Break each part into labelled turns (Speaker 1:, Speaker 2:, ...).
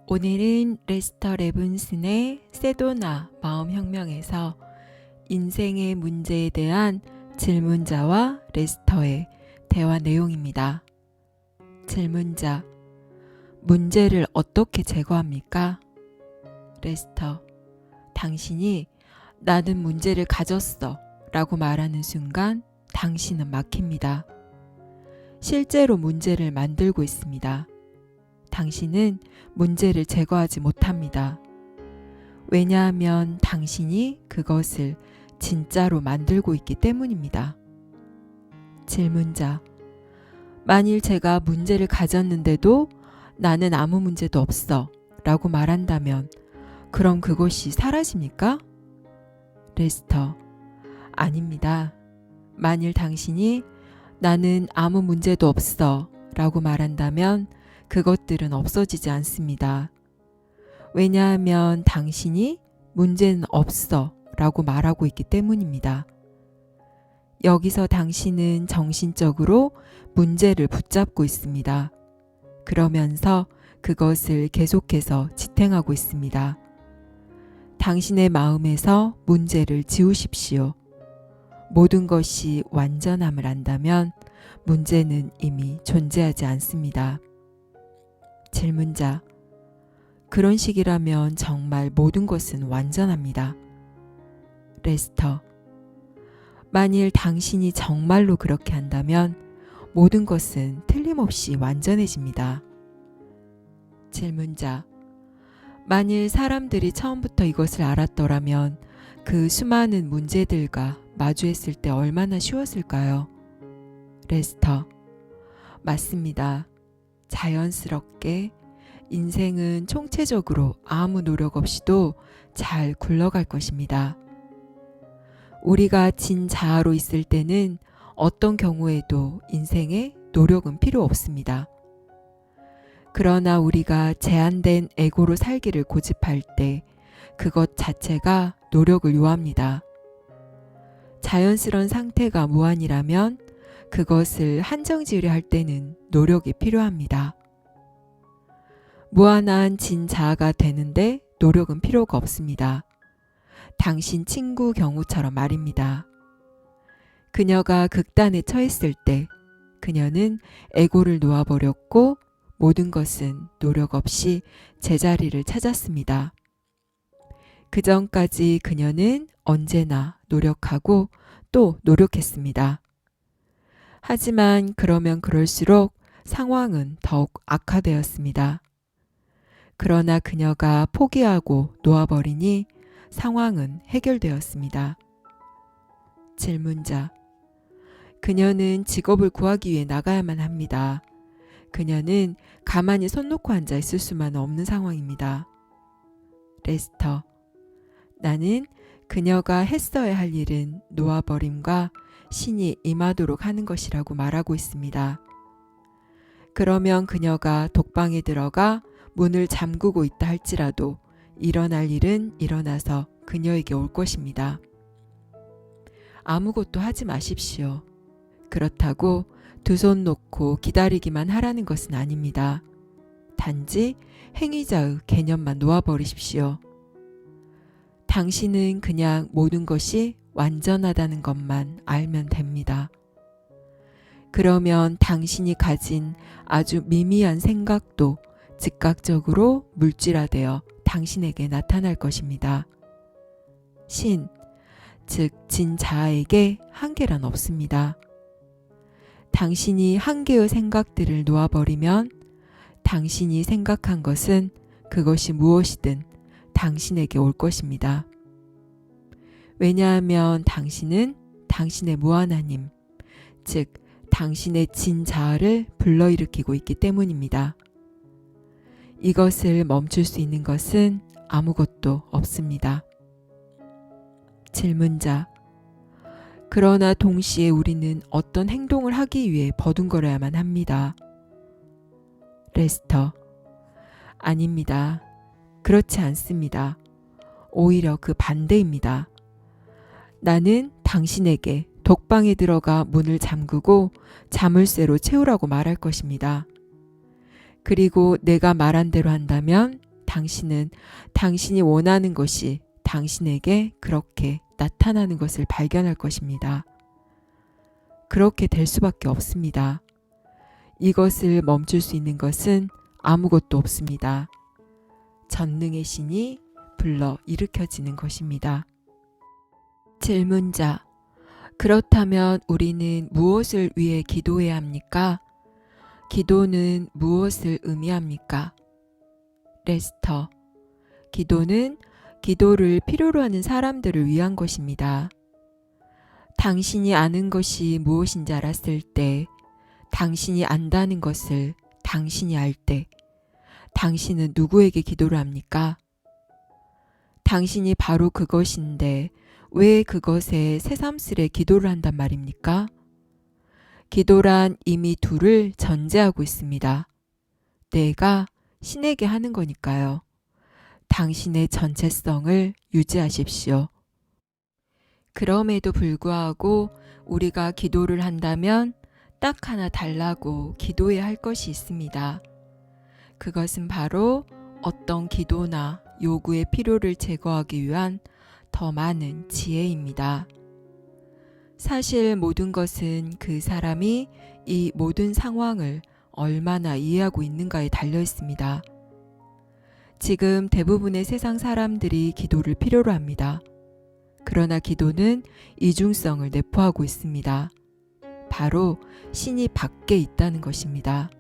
Speaker 1: 오늘은 레스터 레븐슨의 세도나 마음혁명에서 인생의 문제에 대한 질문자와 레스터의 대화 내용입니다. 질문자: 문제를 어떻게 제거합니까? 레스터: 당신이 나는 문제를 가졌어 라고 말하는 순간 당신은 막힙니다. 실제로 문제를 만들고 있습니다. 당신은 문제를 제거하지 못합니다. 왜냐하면 당신이 그것을 진짜로 만들고 있기 때문입니다. 질문자: 만일 제가 문제를 가졌는데도 나는 아무 문제도 없어 라고 말한다면 그럼 그것이 사라집니까? 레스터: 아닙니다. 만일 당신이 나는 아무 문제도 없어 라고 말한다면 그것들은 없어지지 않습니다. 왜냐하면 당신이 문제는 없어 라고 말하고 있기 때문입니다. 여기서 당신은 정신적으로 문제를 붙잡고 있습니다. 그러면서 그것을 계속해서 지탱하고 있습니다. 당신의 마음에서 문제를 지우십시오. 모든 것이 완전함을 안다면 문제는 이미 존재하지 않습니다. 질문자: 그런 식이라면 정말 모든 것은 완전합니다. 레스터: 만일 당신이 정말로 그렇게 한다면 모든 것은 틀림없이 완전해집니다. 질문자: 만일 사람들이 처음부터 이것을 알았더라면 그 수많은 문제들과 마주했을 때 얼마나 쉬웠을까요? 레스터: 맞습니다. 자연스럽게 인생은 총체적으로 아무 노력 없이도 잘 굴러갈 것입니다. 우리가 진자아로 있을 때는 어떤 경우에도 인생에 노력은 필요 없습니다. 그러나 우리가 제한된 에고로 살기를 고집할 때 그것 자체가 노력을 요합니다. 자연스러운 상태가 무한이라면 그것을 한정지으려 할 때는 노력이 필요합니다. 무한한 진자아가 되는데 노력은 필요가 없습니다. 당신 친구 경우처럼 말입니다. 그녀가 극단에 처했을 때 그녀는 에고를 놓아버렸고 모든 것은 노력 없이 제자리를 찾았습니다. 그 전까지 그녀는 언제나 노력하고 또 노력했습니다. 하지만 그러면 그럴수록 상황은 더욱 악화되었습니다. 그러나 그녀가 포기하고 놓아버리니 상황은 해결되었습니다. 질문자: 그녀는 직업을 구하기 위해 나가야만 합니다. 그녀는 가만히 손 놓고 앉아 있을 수만 없는 상황입니다. 레스터: 나는 그녀가 했어야 할 일은 놓아버림과 신이 임하도록 하는 것이라고 말하고 있습니다. 그러면 그녀가 독방에 들어가 문을 잠그고 있다 할지라도 일어날 일은 일어나서 그녀에게 올 것입니다. 아무것도 하지 마십시오. 그렇다고 두 손 놓고 기다리기만 하라는 것은 아닙니다. 단지 행위자의 개념만 놓아버리십시오. 당신은 그냥 모든 것이 완전하다는 것만 알면 됩니다. 그러면 당신이 가진 아주 미미한 생각도 즉각적으로 물질화되어 당신에게 나타날 것입니다. 신, 즉 진자아에게 한계란 없습니다. 당신이 한계의 생각들을 놓아버리면 당신이 생각한 것은 그것이 무엇이든 당신에게 올 것입니다. 왜냐하면 당신은 당신의 무한한 힘, 즉 당신의 진자아를 불러일으키고 있기 때문입니다. 이것을 멈출 수 있는 것은 아무것도 없습니다. 질문자: 그러나 동시에 우리는 어떤 행동을 하기 위해 버둥거려야만 합니다. 레스터: 아닙니다. 그렇지 않습니다. 오히려 그 반대입니다. 나는 당신에게 독방에 들어가 문을 잠그고 자물쇠로 채우라고 말할 것입니다. 그리고 내가 말한 대로 한다면 당신은 당신이 원하는 것이 당신에게 그렇게 나타나는 것을 발견할 것입니다. 그렇게 될 수밖에 없습니다. 이것을 멈출 수 있는 것은 아무것도 없습니다. 전능의 신이 불러 일으켜지는 것입니다. 질문자: 그렇다면 우리는 무엇을 위해 기도해야 합니까? 기도는 무엇을 의미합니까? 레스터: 기도는 기도를 필요로 하는 사람들을 위한 것입니다. 당신이 아는 것이 무엇인지 알았을 때, 당신이 안다는 것을 당신이 알 때, 당신은 누구에게 기도를 합니까? 당신이 바로 그것인데 왜 그것에 새삼스레 기도를 한단 말입니까? 기도란 이미 둘을 전제하고 있습니다. 내가 신에게 하는 거니까요. 당신의 전체성을 유지하십시오. 그럼에도 불구하고 우리가 기도를 한다면 딱 하나 달라고 기도해야 할 것이 있습니다. 그것은 바로 어떤 기도나 요구의 필요를 제거하기 위한 더 많은 지혜입니다. 사실 모든 것은 그 사람이 이 모든 상황을 얼마나 이해하고 있는가에 달려 있습니다. 지금 대부분의 세상 사람들이 기도를 필요로 합니다. 그러나 기도는 이중성을 내포하고 있습니다. 바로 신이 밖에 있다는 것입니다.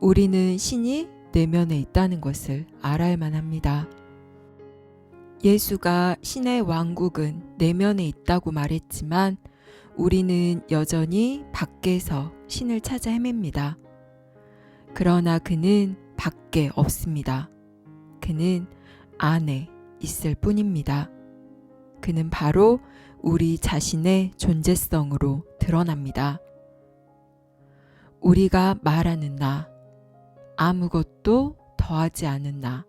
Speaker 1: 우리는 신이 내면에 있다는 것을 알아야만 합니다. 예수가 신의 왕국은 내면에 있다고 말했지만 우리는 여전히 밖에서 신을 찾아 헤맵니다. 그러나 그는 밖에 없습니다. 그는 안에 있을 뿐입니다. 그는 바로 우리 자신의 존재성으로 드러납니다. 우리가 말하는 나, 아무것도 더하지 않은 나,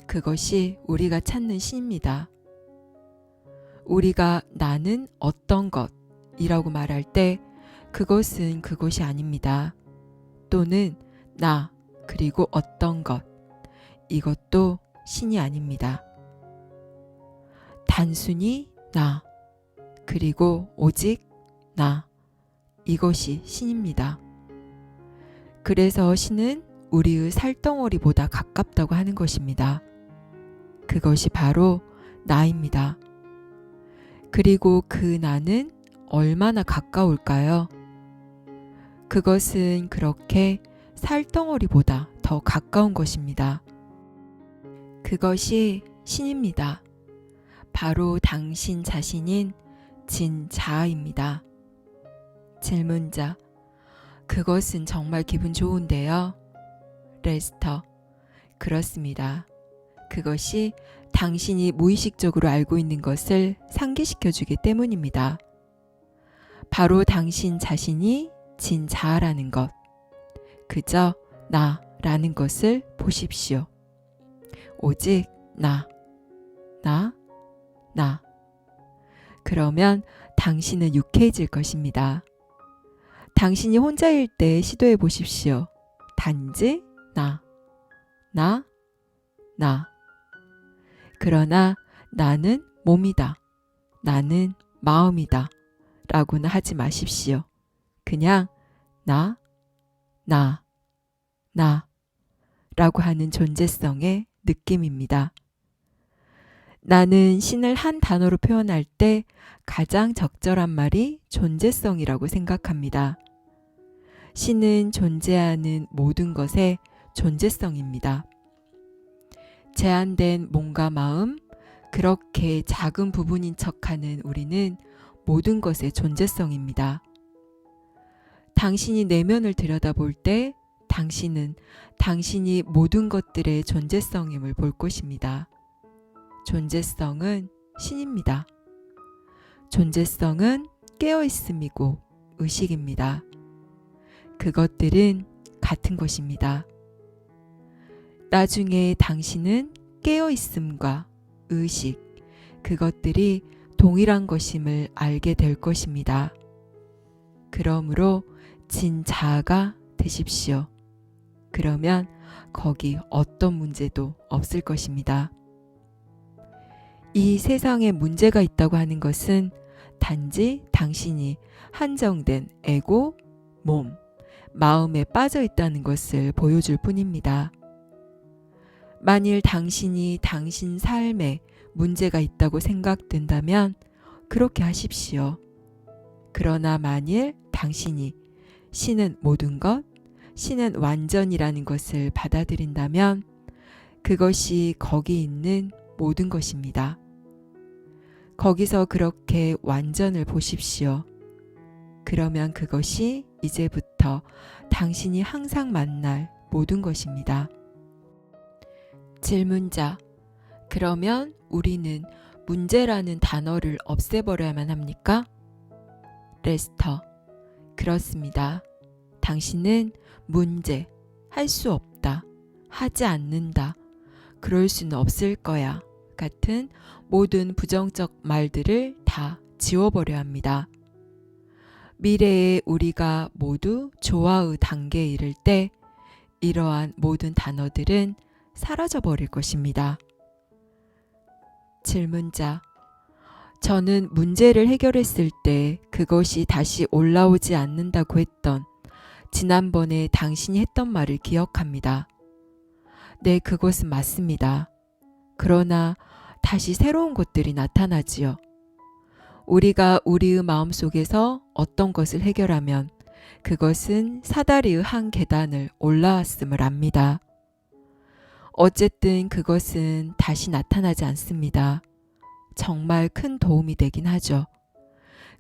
Speaker 1: 그것이 우리가 찾는 신입니다. 우리가 나는 어떤 것이라고 말할 때 그것은 그것이 아닙니다. 또는 나 그리고 어떤 것, 이것도 신이 아닙니다. 단순히 나 그리고 오직 나, 이것이 신입니다. 그래서 신은 우리의 살덩어리보다 가깝다고 하는 것입니다. 그것이 바로 나입니다. 그리고 그 나는 얼마나 가까울까요? 그것은 그렇게 살덩어리보다 더 가까운 것입니다. 그것이 신입니다. 바로 당신 자신인 진자아입니다. 질문자: 그것은 정말 기분 좋은데요? 레스터: 그렇습니다. 그것이 당신이 무의식적으로 알고 있는 것을 상기시켜주기 때문입니다. 바로 당신 자신이 진자아라는 것, 그저 나라는 것을 보십시오. 오직 나. 그러면 당신은 유쾌해질 것입니다. 당신이 혼자일 때 시도해 보십시오. 단지 나. 그러나 나는 몸이다. 나는 마음이다. 라고는 하지 마십시오. 그냥 나 라고 하는 존재성의 느낌입니다. 나는 신을 한 단어로 표현할 때 가장 적절한 말이 존재성이라고 생각합니다. 신은 존재하는 모든 것의 존재성입니다. 제한된 몸과 마음, 그렇게 작은 부분인 척하는 우리는 모든 것의 존재성입니다. 당신이 내면을 들여다볼 때 당신은 당신이 모든 것들의 존재성임을 볼 것입니다. 존재성은 신입니다. 존재성은 깨어있음이고 의식입니다. 그것들은 같은 것입니다. 나중에 당신은 깨어있음과 의식, 그것들이 동일한 것임을 알게 될 것입니다. 그러므로 진자아가 되십시오. 그러면 거기 어떤 문제도 없을 것입니다. 이 세상에 문제가 있다고 하는 것은 단지 당신이 한정된 에고, 몸, 마음에 빠져 있다는 것을 보여줄 뿐입니다. 만일 당신이 당신 삶에 문제가 있다고 생각된다면 그렇게 하십시오. 그러나 만일 당신이 신은 모든 것, 신은 완전이라는 것을 받아들인다면 그것이 거기 있는 모든 것입니다. 거기서 그렇게 완전을 보십시오. 그러면 그것이 이제부터 당신이 항상 만날 모든 것입니다. 질문자: 그러면 우리는 문제라는 단어를 없애버려야만 합니까? 레스터: 그렇습니다. 당신은 문제, 할 수 없다, 하지 않는다, 그럴 수는 없을 거야 같은 모든 부정적 말들을 다 지워버려야 합니다. 미래에 우리가 모두 조화의 단계에 이를 때 이러한 모든 단어들은 사라져버릴 것입니다. 질문자: 저는 문제를 해결했을 때 그것이 다시 올라오지 않는다고 했던 지난번에 당신이 했던 말을 기억합니다. 네, 그것은 맞습니다. 그러나 다시 새로운 것들이 나타나지요. 우리가 우리의 마음속에서 어떤 것을 해결하면 그것은 사다리의 한 계단을 올라왔음을 압니다. 어쨌든 그것은 다시 나타나지 않습니다. 정말 큰 도움이 되긴 하죠.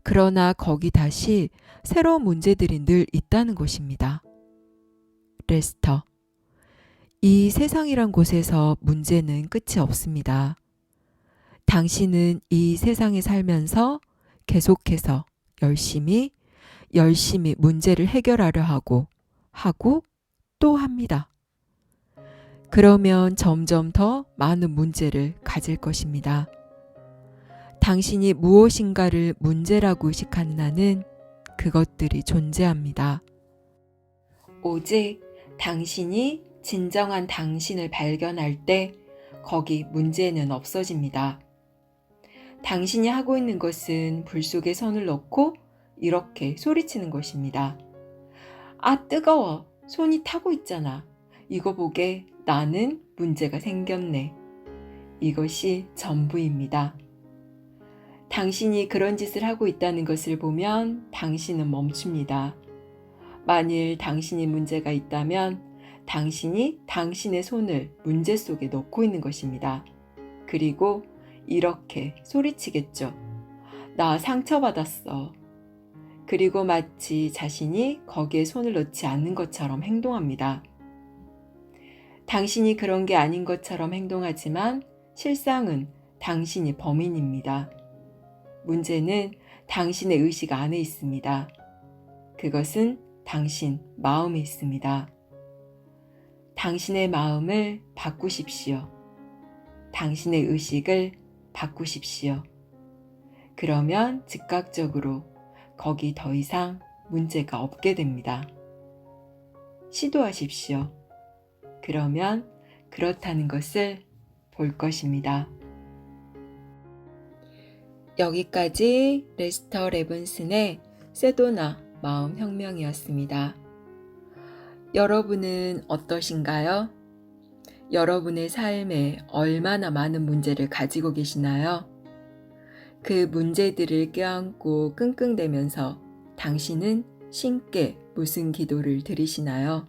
Speaker 1: 그러나 거기 다시 새로운 문제들이 늘 있다는 것입니다. 레스터: 이 세상이란 곳에서 문제는 끝이 없습니다. 당신은 이 세상에 살면서 계속해서 열심히 문제를 해결하려 하고 또 합니다. 그러면 점점 더 많은 문제를 가질 것입니다. 당신이 무엇인가를 문제라고 의식하는 한은 그것들이 존재합니다. 오직 당신이 진정한 당신을 발견할 때 거기 문제는 없어집니다. 당신이 하고 있는 것은 불 속에 손을 넣고 이렇게 소리치는 것입니다. 아, 뜨거워. 손이 타고 있잖아. 이거 보게, 나는 문제가 생겼네. 이것이 전부입니다. 당신이 그런 짓을 하고 있다는 것을 보면 당신은 멈춥니다. 만일 당신이 문제가 있다면 당신이 당신의 손을 문제 속에 넣고 있는 것입니다. 그리고 이렇게 소리치겠죠. 나 상처받았어. 그리고 마치 자신이 거기에 손을 넣지 않는 것처럼 행동합니다. 당신이 그런 게 아닌 것처럼 행동하지만 실상은 당신이 범인입니다. 문제는 당신의 의식 안에 있습니다. 그것은 당신 마음에 있습니다. 당신의 마음을 바꾸십시오. 당신의 의식을 바꾸십시오. 그러면 즉각적으로 거기 더 이상 문제가 없게 됩니다. 시도하십시오. 그러면 그렇다는 것을 볼 것입니다. 여기까지 레스터 레븐슨의 세도나 마음혁명이었습니다. 여러분은 어떠신가요? 여러분의 삶에 얼마나 많은 문제를 가지고 계시나요? 그 문제들을 껴안고 끙끙대면서 당신은 신께 무슨 기도를 드리시나요?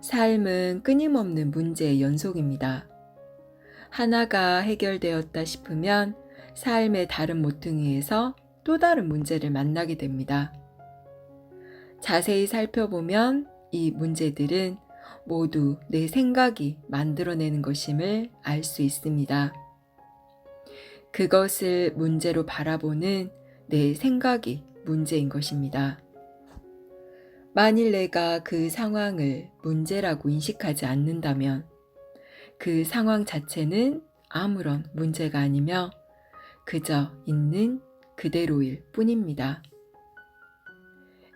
Speaker 1: 삶은 끊임없는 문제의 연속입니다. 하나가 해결되었다 싶으면 삶의 다른 모퉁이에서 또 다른 문제를 만나게 됩니다. 자세히 살펴보면 이 문제들은 모두 내 생각이 만들어내는 것임을 알 수 있습니다. 그것을 문제로 바라보는 내 생각이 문제인 것입니다. 만일 내가 그 상황을 문제라고 인식하지 않는다면 그 상황 자체는 아무런 문제가 아니며 그저 있는 그대로일 뿐입니다.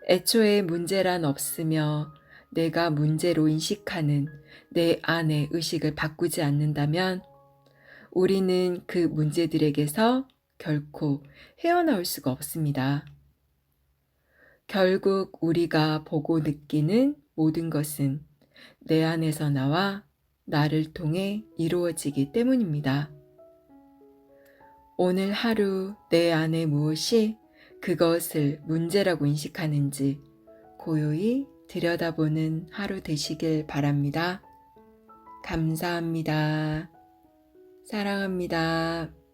Speaker 1: 애초에 문제란 없으며 내가 문제로 인식하는 내 안의 의식을 바꾸지 않는다면 우리는 그 문제들에게서 결코 헤어나올 수가 없습니다. 결국 우리가 보고 느끼는 모든 것은 내 안에서 나와 나를 통해 이루어지기 때문입니다. 오늘 하루 내 안에 무엇이 그것을 문제라고 인식하는지 고요히 들여다보는 하루 되시길 바랍니다. 감사합니다. 사랑합니다.